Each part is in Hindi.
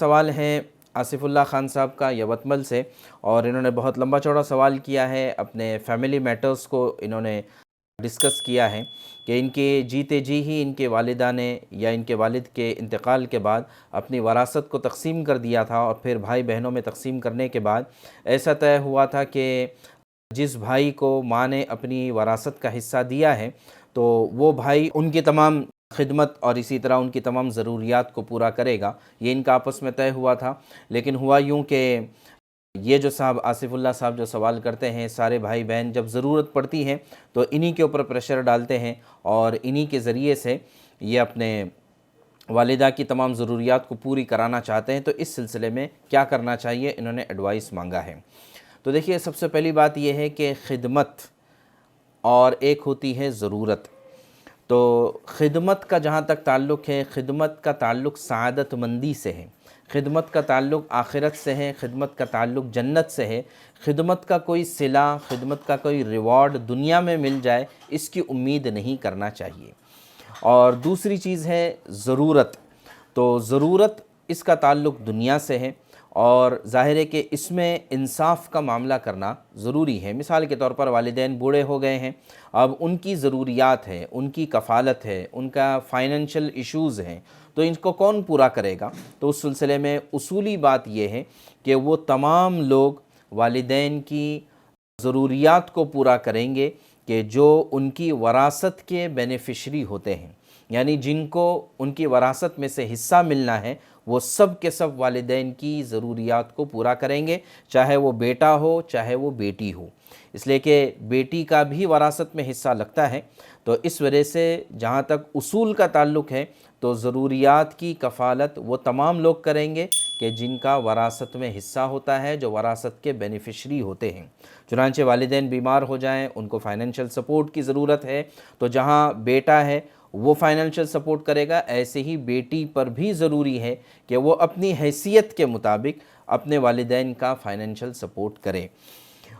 सवाल है आसिफुल्लाह खान साहब का यवतमल से, और इन्होंने बहुत लंबा चौड़ा सवाल किया है। अपने फैमिली मैटर्स को इन्होंने डिस्कस किया है कि इनके जीते जी ही इनके वालिदा ने या इनके वालिद के इंतकाल के बाद अपनी वरासत को तकसीम कर दिया था, और फिर भाई बहनों में तकसीम करने के बाद ऐसा तय हुआ था कि जिस भाई को माँ ने अपनी वरासत का हिस्सा दिया है तो वो भाई उनकी तमाम खिदमत और इसी तरह उनकी तमाम ज़रूरियात को पूरा करेगा। ये इनका आपस में तय हुआ था। लेकिन हुआ यूँ कि ये जो साहब आसिफुल्लाह साहब जो सवाल करते हैं, सारे भाई बहन जब ज़रूरत पड़ती है तो इन्हीं के ऊपर प्रेशर डालते हैं और इन्हीं के ज़रिए से ये अपने वालिदा की तमाम ज़रूरियात को पूरी कराना चाहते हैं। तो इस सिलसिले में क्या करना चाहिए, इन्होंने एडवाइस मांगा है। तो देखिए, सबसे पहली बात यह है कि खिदमत और एक होती है ज़रूरत। तो खिदमत का जहाँ तक ताल्लुक़ है, खिदमत का ताल्लुक़ सआदतमंदी से है, खिदमत का ताल्लुक़ आखिरत से है, खिदमत का ताल्लुक़ जन्नत से है। खिदमत का कोई सिला, खिदमत का कोई रिवॉर्ड दुनिया में मिल जाए, इसकी उम्मीद नहीं करना चाहिए। और दूसरी चीज़ है ज़रूरत। तो ज़रूरत इसका ताल्लुक़ दुनिया से है और ज़ाहिर है कि इसमें इंसाफ का मामला करना ज़रूरी है। मिसाल के तौर पर वालिदैन बूढ़े हो गए हैं, अब उनकी ज़रूरियात है, उनकी कफ़ालत है, उनका फ़ाइनेंशियल इश्यूज़ हैं, तो इनको कौन पूरा करेगा? तो उस सिलसिले में उसूली बात यह है कि वो तमाम लोग वालिदैन की ज़रूरियात को पूरा करेंगे कि जो उनकी वरासत के बेनिफिशरी होते हैं, यानी जिनको उनकी वरासत में से हिस्सा मिलना है, वो सब के सब वालिदैन की ज़रूरियात को पूरा करेंगे, चाहे वो बेटा हो चाहे वो बेटी हो। इसलिए कि बेटी का भी वरासत में हिस्सा लगता है। तो इस वजह से जहाँ तक उसूल का ताल्लुक़ है तो ज़रूरियात की कफ़ालत वो तमाम लोग करेंगे कि जिनका वरासत में हिस्सा होता है, जो वरासत के बेनिफिशरी होते हैं। चुनांचे वालिदैन बीमार हो जाएं, उनको फ़ाइनेंशियल सपोर्ट की ज़रूरत है, तो जहाँ बेटा है वो फ़ाइनेंशियल सपोर्ट करेगा, ऐसे ही बेटी पर भी ज़रूरी है कि वो अपनी हैसियत के मुताबिक अपने वालिदैन का फ़ाइनेंशियल सपोर्ट करे।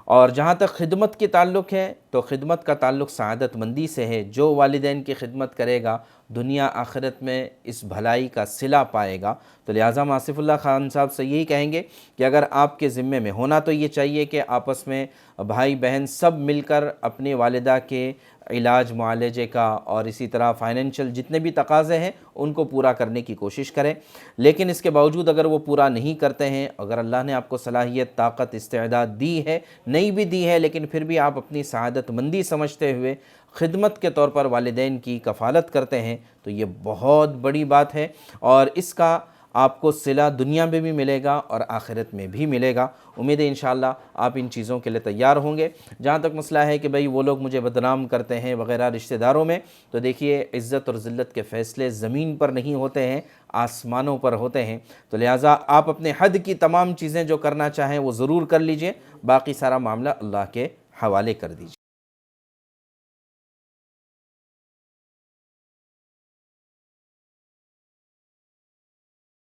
और जहाँ तक खिदमत के ताल्लुक़ है तो खिदमत का ताल्लुक़ सआदतमंदी से है। जो वालिदैन की खिदमत करेगा दुनिया आखिरत में इस भलाई का सिला पाएगा। तो लिहाजा हम आसिफुल्लाह खान साहब से यही कहेंगे कि अगर आपके ज़िम्मे में होना तो ये चाहिए कि आपस में भाई बहन सब मिलकर अपनी वालिदा के इलाज मुआलजे का और इसी तरह फ़ाइनेंशियल जितने भी तकाज़े हैं उनको पूरा करने की कोशिश करें। लेकिन इसके बावजूद अगर वो पूरा नहीं करते हैं, अगर अल्लाह ने आपको सलाहियत, ताकत, इस्तेदाद दी है, नहीं भी दी है, लेकिन फिर भी आप अपनी सआदतमंदी समझते हुए खिदमत के तौर पर वालिदैन की कफ़ालत करते हैं, तो ये बहुत बड़ी बात है और इसका आपको सिला दुनिया में भी मिलेगा और आखिरत में भी मिलेगा। उम्मीद है इंशाअल्लाह आप इन चीज़ों के लिए तैयार होंगे। जहाँ तक मसला है कि भाई वो लोग मुझे बदनाम करते हैं वग़ैरह रिश्तेदारों में, तो देखिए इज़्ज़त और ज़िल्लत के फ़ैसले ज़मीन पर नहीं होते हैं, आसमानों पर होते हैं। तो लिहाजा आप अपने हद की तमाम चीज़ें जो करना चाहें वो ज़रूर कर लीजिए, बाकी सारा मामला अल्लाह के हवाले कर दीजिए।